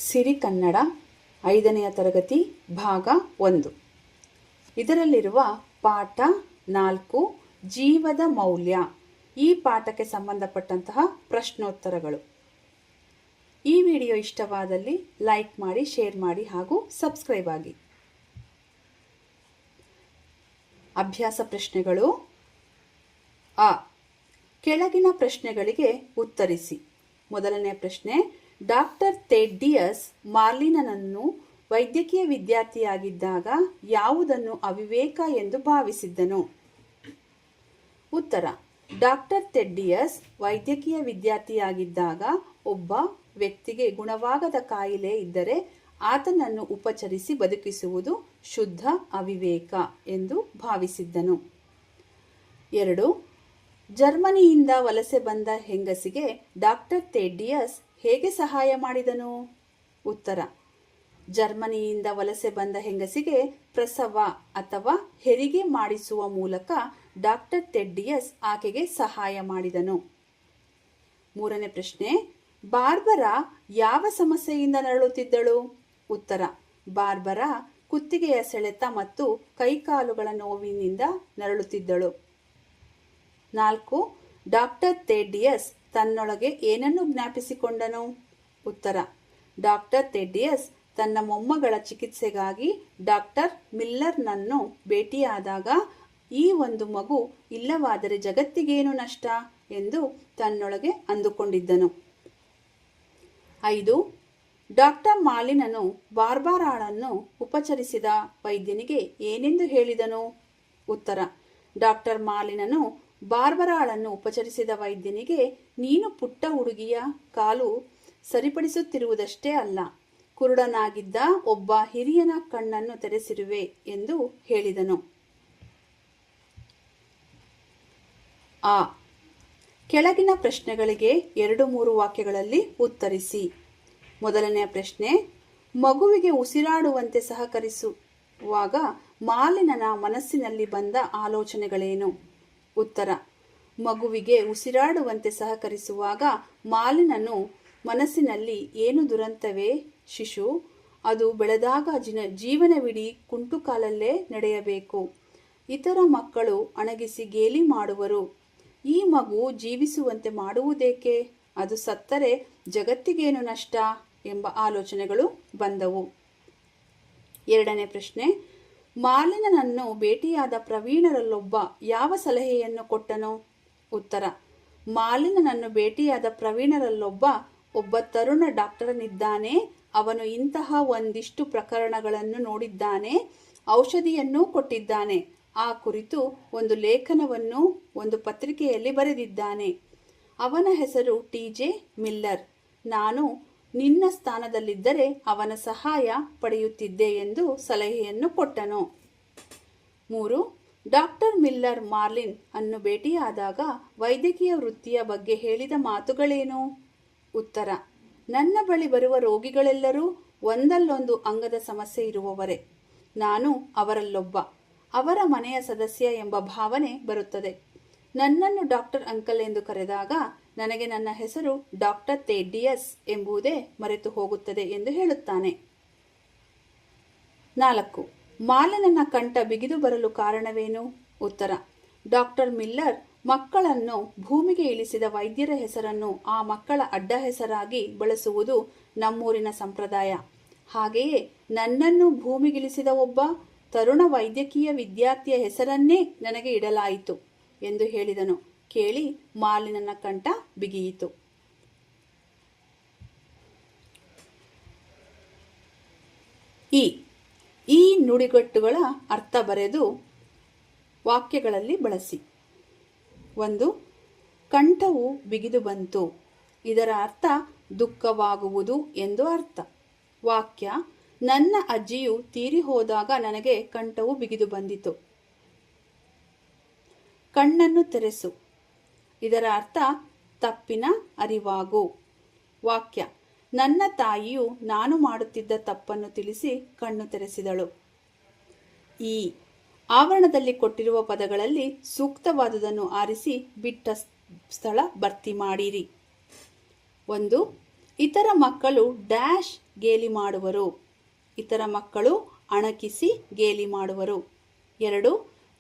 ಸಿರಿ ಕನ್ನಡ 5ನೇ ತರಗತಿ ಭಾಗ 1. ಇದರಲ್ಲಿರುವ ಪಾಠ 4 ಜೀವದ ಮೌಲ್ಯ. ಈ ಪಾಠಕ್ಕೆ ಸಂಬಂಧಪಟ್ಟಂತಹ ಪ್ರಶ್ನೋತ್ತರಗಳು. ಈ ವಿಡಿಯೋ ಇಷ್ಟವಾದಲ್ಲಿ ಲೈಕ್ ಮಾಡಿ, ಶೇರ್ ಮಾಡಿ ಹಾಗೂ ಸಬ್ಸ್ಕ್ರೈಬ್ ಆಗಿ. ಅಭ್ಯಾಸ ಪ್ರಶ್ನೆಗಳು. ಕೆಳಗಿನ ಪ್ರಶ್ನೆಗಳಿಗೆ ಉತ್ತರಿಸಿ. ಮೊದಲನೇ ಪ್ರಶ್ನೆ, ಡಾಕ್ಟರ್ ಥೆಡ್ಡಿಯಸ್ ಮಾರ್ಲಿನನನ್ನು ವೈದ್ಯಕೀಯ ವಿದ್ಯಾರ್ಥಿಯಾಗಿದ್ದಾಗ ಯಾವುದನ್ನು ಅವಿವೇಕ ಎಂದು ಭಾವಿಸಿದ್ದನು? ಉತ್ತರ, ಡಾಕ್ಟರ್ ಥೆಡ್ಡಿಯಸ್ ವೈದ್ಯಕೀಯ ವಿದ್ಯಾರ್ಥಿಯಾಗಿದ್ದಾಗ ಒಬ್ಬ ವ್ಯಕ್ತಿಗೆ ಗುಣವಾಗದ ಕಾಯಿಲೆ ಇದ್ದರೆ ಆತನನ್ನು ಉಪಚರಿಸಿ ಬದುಕಿಸುವುದು ಶುದ್ಧ ಅವಿವೇಕ ಎಂದು ಭಾವಿಸಿದ್ದನು. 2. ಜರ್ಮನಿಯಿಂದ ವಲಸೆ ಬಂದ ಹೆಂಗಸಿಗೆ ಡಾಕ್ಟರ್ ಥೆಡ್ಡಿಯಸ್ ಹೇಗೆ ಸಹಾಯ ಮಾಡಿದನು? ಉತ್ತರ, ಜರ್ಮನಿಯಿಂದ ವಲಸೆ ಬಂದ ಹೆಂಗಸಿಗೆ ಪ್ರಸವ ಅಥವಾ ಹೆರಿಗೆ ಮಾಡಿಸುವ ಮೂಲಕ ಡಾಕ್ಟರ್ ಥೆಡ್ಡಿಯಸ್ ಆಕೆಗೆ ಸಹಾಯ ಮಾಡಿದನು. 3ನೇ ಪ್ರಶ್ನೆ, ಬಾರ್ಬರಾ ಯಾವ ಸಮಸ್ಯೆಯಿಂದ ನರಳುತ್ತಿದ್ದಳು? ಉತ್ತರ, ಬಾರ್ಬರಾ ಕುತ್ತಿಗೆಯ ಸೆಳೆತ ಮತ್ತು ಕೈಕಾಲುಗಳ ನೋವಿನಿಂದ ನರಳುತ್ತಿದ್ದಳು. 4. ಡಾಕ್ಟರ್ ಥೆಡ್ಡಿಯಸ್ ತನ್ನೊಳಗೆ ಏನನ್ನು ಜ್ಞಾಪಿಸಿಕೊಂಡನು? ಉತ್ತರ, ಡಾಕ್ಟರ್ ಥೆಡ್ಡಿಯಸ್ ತನ್ನ ಮೊಮ್ಮಗಳ ಚಿಕಿತ್ಸೆಗಾಗಿ ಡಾಕ್ಟರ್ ಮಿಲ್ಲರ್ನನ್ನು ಭೇಟಿಯಾದಾಗ ಈ ಒಂದು ಮಗು ಇಲ್ಲವಾದರೆ ಜಗತ್ತಿಗೇನು ನಷ್ಟ ಎಂದು ತನ್ನೊಳಗೆ ಅಂದುಕೊಂಡಿದ್ದನು. 5. ಡಾಕ್ಟರ್ ಮಾರ್ಲಿನನು ಬಾರ್ಬರಾಳನ್ನು ಉಪಚರಿಸಿದ ವೈದ್ಯನಿಗೆ ಏನೆಂದು ಹೇಳಿದನು? ಉತ್ತರ, ಡಾಕ್ಟರ್ ಮಾರ್ಲಿನನು ಬಾರ್ಬರಾಳನ್ನು ಉಪಚರಿಸಿದ ವೈದ್ಯನಿಗೆ, ನೀನು ಪುಟ್ಟ ಹುಡುಗಿಯ ಕಾಲು ಸರಿಪಡಿಸುತ್ತಿರುವುದಷ್ಟೇ ಅಲ್ಲ, ಕುರುಡನಾಗಿದ್ದ ಒಬ್ಬ ಹಿರಿಯನ ಕಣ್ಣನ್ನು ತೆರೆಸಿರುವೆ ಎಂದು ಹೇಳಿದನು. ಕೆಳಗಿನ ಪ್ರಶ್ನೆಗಳಿಗೆ 2-3 ವಾಕ್ಯಗಳಲ್ಲಿ ಉತ್ತರಿಸಿ. ಮೊದಲನೆಯ ಪ್ರಶ್ನೆ, ಮಗುವಿಗೆ ಉಸಿರಾಡುವಂತೆ ಸಹಕರಿಸುವಾಗ ಮಾರ್ಲಿನನ ಮನಸ್ಸಿನಲ್ಲಿ ಬಂದ ಆಲೋಚನೆಗಳೇನು? ಉತ್ತರ, ಮಗುವಿಗೆ ಉಸಿರಾಡುವಂತೆ ಸಹಕರಿಸುವಾಗ ಮಾರ್ಲಿನನು ಮನಸ್ಸಿನಲ್ಲಿ ಏನು ದುರಂತವೇ ಶಿಶು, ಅದು ಬೆಳೆದಾಗ ಜೀವನವಿಡೀ ಕುಂಟುಕಾಲಲ್ಲೇ ನಡೆಯಬೇಕು. ಇತರ ಮಕ್ಕಳು ಅಣಗಿಸಿ ಗೇಲಿ ಮಾಡುವರು. ಈ ಮಗು ಜೀವಿಸುವಂತೆ ಮಾಡುವುದೇಕೆ? ಅದು ಸತ್ತರೆ ಜಗತ್ತಿಗೇನು ನಷ್ಟ ಎಂಬ ಆಲೋಚನೆಗಳು ಬಂದವು. 2ನೇ ಪ್ರಶ್ನೆ, ಮಾರ್ಲಿನನನ್ನು ಭೇಟಿಯಾದ ಪ್ರವೀಣರಲ್ಲೊಬ್ಬ ಯಾವ ಸಲಹೆಯನ್ನು ಕೊಟ್ಟನು? ಉತ್ತರ, ಮಾರ್ಲಿನನನ್ನು ಭೇಟಿಯಾದ ಪ್ರವೀಣರಲ್ಲೊಬ್ಬ ತರುಣ ಡಾಕ್ಟರನಿದ್ದಾನೆ. ಅವನು ಇಂತಹ ಒಂದಿಷ್ಟು ಪ್ರಕರಣಗಳನ್ನು ನೋಡಿದ್ದಾನೆ, ಔಷಧಿಯನ್ನೂ ಕೊಟ್ಟಿದ್ದಾನೆ. ಆ ಕುರಿತು ಒಂದು ಲೇಖನವನ್ನು ಒಂದು ಪತ್ರಿಕೆಯಲ್ಲಿ ಬರೆದಿದ್ದಾನೆ. ಅವನ ಹೆಸರು TJ ಮಿಲ್ಲರ್. ನಾನು ನಿನ್ನ ಸ್ಥಾನದಲ್ಲಿದ್ದರೆ ಅವನ ಸಹಾಯ ಪಡೆಯುತ್ತಿದ್ದೆ ಎಂದು ಸಲಹೆಯನ್ನು ಕೊಟ್ಟನು. 3. ಡಾಕ್ಟರ್ ಮಿಲ್ಲರ್ ಮಾರ್ಲಿನ್ ಅನ್ನು ಭೇಟಿಯಾದಾಗ ವೈದ್ಯಕೀಯ ವೃತ್ತಿಯ ಬಗ್ಗೆ ಹೇಳಿದ ಮಾತುಗಳೇನು? ಉತ್ತರ, ನನ್ನ ಬಳಿ ಬರುವ ರೋಗಿಗಳೆಲ್ಲರೂ ಒಂದಲ್ಲೊಂದು ಅಂಗದ ಸಮಸ್ಯೆ ಇರುವವರೇ. ನಾನು ಅವರಲ್ಲೊಬ್ಬ, ಅವರ ಮನೆಯ ಸದಸ್ಯ ಎಂಬ ಭಾವನೆ ಬರುತ್ತದೆ. ನನ್ನನ್ನು ಡಾಕ್ಟರ್ ಅಂಕಲ್ ಎಂದು ಕರೆದಾಗ ನನಗೆ ನನ್ನ ಹೆಸರು ಡಾಕ್ಟರ್ ಥೆಡ್ಡಿಯಸ್ ಎಂಬುದೇ ಮರೆತು ಹೋಗುತ್ತದೆ ಎಂದು ಹೇಳುತ್ತಾನೆ. 4. ಮಾರ್ಲಿನನ ಕಂಠ ಬಿಗಿದು ಬರಲು ಕಾರಣವೇನು? ಉತ್ತರ, ಡಾಕ್ಟರ್ ಮಿಲ್ಲರ್ ಮಕ್ಕಳನ್ನು ಭೂಮಿಗೆ ಇಳಿಸಿದ ವೈದ್ಯರ ಹೆಸರನ್ನು ಆ ಮಕ್ಕಳ ಅಡ್ಡ ಹೆಸರಾಗಿ ಬಳಸುವುದು ನಮ್ಮೂರಿನ ಸಂಪ್ರದಾಯ. ಹಾಗೆಯೇ ನನ್ನನ್ನು ಭೂಮಿಗಿಳಿಸಿದ ಒಬ್ಬ ತರುಣ ವೈದ್ಯಕೀಯ ವಿದ್ಯಾರ್ಥಿಯ ಹೆಸರನ್ನೇ ನನಗೆ ಇಡಲಾಯಿತು ಎಂದು ಹೇಳಿದನು. ಕೇಳಿ ಮಾರ್ಲಿನನ ಕಂಠ ಬಿಗಿಯಿತು. ಈ ನುಡಿಗಟ್ಟುಗಳ ಅರ್ಥ ಬರೆದು ವಾಕ್ಯಗಳಲ್ಲಿ ಬಳಸಿ. 1. ಕಂಠವು ಬಿಗಿದು ಬಂತು. ಇದರ ಅರ್ಥ ದುಃಖವಾಗುವುದು ಎಂದು ಅರ್ಥ. ವಾಕ್ಯ, ನನ್ನ ಅಜ್ಜಿಯು ತೀರಿ ಹೋದಾಗ ನನಗೆ ಕಂಠವು ಬಿಗಿದು ಬಂದಿತು. ಕಣ್ಣನ್ನು ತೆರೆಸು. ಇದರ ಅರ್ಥ ತಪ್ಪಿನ ಅರಿವಾಗು. ವಾಕ್ಯ, ನನ್ನ ತಾಯಿಯು ನಾನು ಮಾಡುತ್ತಿದ್ದ ತಪ್ಪನ್ನು ತಿಳಿಸಿ ಕಣ್ಣು ತೆರೆಸಿದಳು. ಈ ಆವರಣದಲ್ಲಿ ಕೊಟ್ಟಿರುವ ಪದಗಳಲ್ಲಿ ಸೂಕ್ತವಾದುದನ್ನು ಆರಿಸಿ ಬಿಟ್ಟ ಸ್ಥಳ ಭರ್ತಿ ಮಾಡಿರಿ. 1. ಇತರ ಮಕ್ಕಳು ಡ್ಯಾಶ್ ಗೇಲಿ ಮಾಡುವರು. ಇತರ ಮಕ್ಕಳು ಅಣಕಿಸಿ ಗೇಲಿ ಮಾಡುವರು. 2.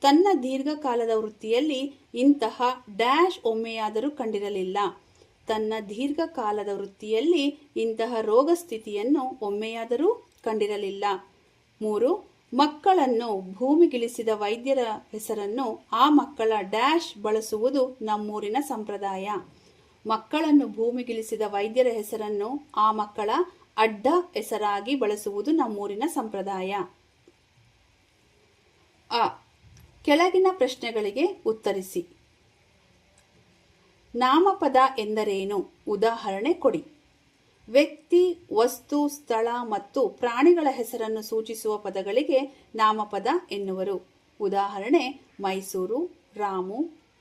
ತನ್ನ ದೀರ್ಘಕಾಲದ ವೃತ್ತಿಯಲ್ಲಿ ಇಂತಹ ಡ್ಯಾಶ್ ಒಮ್ಮೆಯಾದರೂ ಕಂಡಿರಲಿಲ್ಲ. ತನ್ನ ದೀರ್ಘಕಾಲದ ವೃತ್ತಿಯಲ್ಲಿ ಇಂತಹ ರೋಗ ಸ್ಥಿತಿಯನ್ನು ಒಮ್ಮೆಯಾದರೂ ಕಂಡಿರಲಿಲ್ಲ. 3. ಮಕ್ಕಳನ್ನು ಭೂಮಿಗಿಳಿಸಿದ ವೈದ್ಯರ ಹೆಸರನ್ನು ಆ ಮಕ್ಕಳ ಡ್ಯಾಶ್ ಬಳಸುವುದು ನಮ್ಮೂರಿನ ಸಂಪ್ರದಾಯ. ಮಕ್ಕಳನ್ನು ಭೂಮಿಗಿಳಿಸಿದ ವೈದ್ಯರ ಹೆಸರನ್ನು ಆ ಮಕ್ಕಳ ಅಡ್ಡ ಹೆಸರಾಗಿ ಬಳಸುವುದು ನಮ್ಮೂರಿನ ಸಂಪ್ರದಾಯ. ಅ. ಕೆಳಗಿನ ಪ್ರಶ್ನೆಗಳಿಗೆ ಉತ್ತರಿಸಿ. ನಾಮಪದ ಎಂದರೇನು? ಉದಾಹರಣೆ ಕೊಡಿ. ವ್ಯಕ್ತಿ, ವಸ್ತು, ಸ್ಥಳ ಮತ್ತು ಪ್ರಾಣಿಗಳ ಹೆಸರನ್ನು ಸೂಚಿಸುವ ಪದಗಳಿಗೆ ನಾಮಪದ ಎನ್ನುವರು. ಉದಾಹರಣೆ ಮೈಸೂರು, ರಾಮು,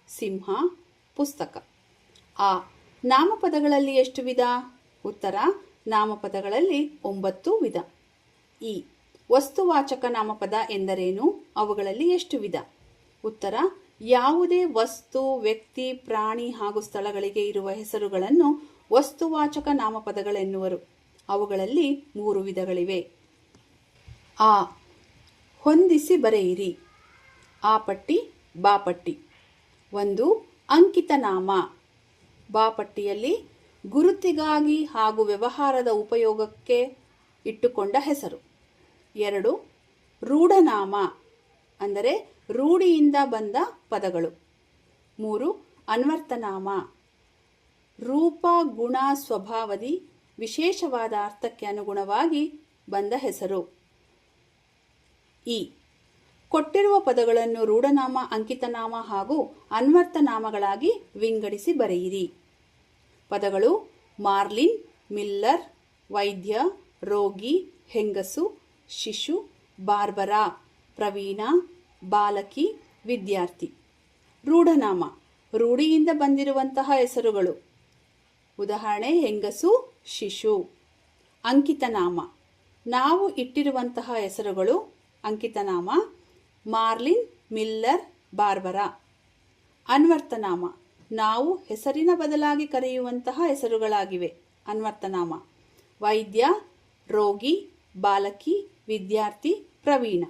ಸಿಂಹ, ಪುಸ್ತಕ. ಆ. ನಾಮಪದಗಳಲ್ಲಿ ಎಷ್ಟು ವಿಧ? ಉತ್ತರ ನಾಮಪದಗಳಲ್ಲಿ 9 ವಿಧ. ಈ. ವಸ್ತುವಾಚಕ ನಾಮಪದ ಎಂದರೇನು? ಅವುಗಳಲ್ಲಿ ಎಷ್ಟು ವಿಧ? ಉತ್ತರ ಯಾವುದೇ ವಸ್ತು, ವ್ಯಕ್ತಿ, ಪ್ರಾಣಿ ಹಾಗೂ ಸ್ಥಳಗಳಿಗೆ ಇರುವ ಹೆಸರುಗಳನ್ನು ವಸ್ತುವಾಚಕ ನಾಮಪದಗಳೆನ್ನುವರು. ಅವುಗಳಲ್ಲಿ 3 ವಿಧಗಳಿವೆ. ಆ. ಹೊಂದಿಸಿ ಬರೆಯಿರಿ. ಆ ಪಟ್ಟಿ, ಬಾ ಪಟ್ಟಿ. 1. ಅಂಕಿತ ನಾಮ. ಬಾ ಪಟ್ಟಿಯಲ್ಲಿ ಗುರುತಿಗಾಗಿ ಹಾಗೂ ವ್ಯವಹಾರದ ಉಪಯೋಗಕ್ಕೆ ಇಟ್ಟುಕೊಂಡ ಹೆಸರು. 2. ರೂಢನಾಮ, ಅಂದರೆ ರೂಢಿಯಿಂದ ಬಂದ ಪದಗಳು. 3. ಅನ್ವರ್ಥನಾಮ, ರೂಪ, ಗುಣ, ಸ್ವಭಾವದಿ ವಿಶೇಷವಾದ ಅರ್ಥಕ್ಕೆ ಅನುಗುಣವಾಗಿ ಬಂದ ಹೆಸರು. ಈ. ಕೊಟ್ಟಿರುವ ಪದಗಳನ್ನು ರೂಢನಾಮ, ಅಂಕಿತನಾಮ ಹಾಗೂ ಅನ್ವರ್ಥನಾಮಗಳಾಗಿ ವಿಂಗಡಿಸಿ ಬರೆಯಿರಿ. ಪದಗಳು ಮಾರ್ಲಿನ್, ಮಿಲ್ಲರ್, ವೈದ್ಯ, ರೋಗಿ, ಹೆಂಗಸು, ಶಿಶು, ಬಾರ್ಬರಾ, ಪ್ರವೀಣ, ಬಾಲಕಿ, ವಿದ್ಯಾರ್ಥಿ. ರೂಢನಾಮ, ರೂಢಿಯಿಂದ ಬಂದಿರುವಂತಹ ಹೆಸರುಗಳು. ಉದಾಹರಣೆ ಹೆಂಗಸು, ಶಿಶು. ಅಂಕಿತನಾಮ, ನಾವು ಇಟ್ಟಿರುವಂತಹ ಹೆಸರುಗಳು. ಅಂಕಿತನಾಮ ಮಾರ್ಲಿನ್, ಮಿಲ್ಲರ್, ಬಾರ್ಬರಾ. ಅನ್ವರ್ಥನಾಮ, ನಾವು ಹೆಸರಿನ ಬದಲಾಗಿ ಕರೆಯುವಂತಹ ಹೆಸರುಗಳಾಗಿವೆ. ಅನ್ವರ್ಥನಾಮ ವೈದ್ಯ, ರೋಗಿ, ಬಾಲಕಿ, ವಿದ್ಯಾರ್ಥಿ, ಪ್ರವೀಣ.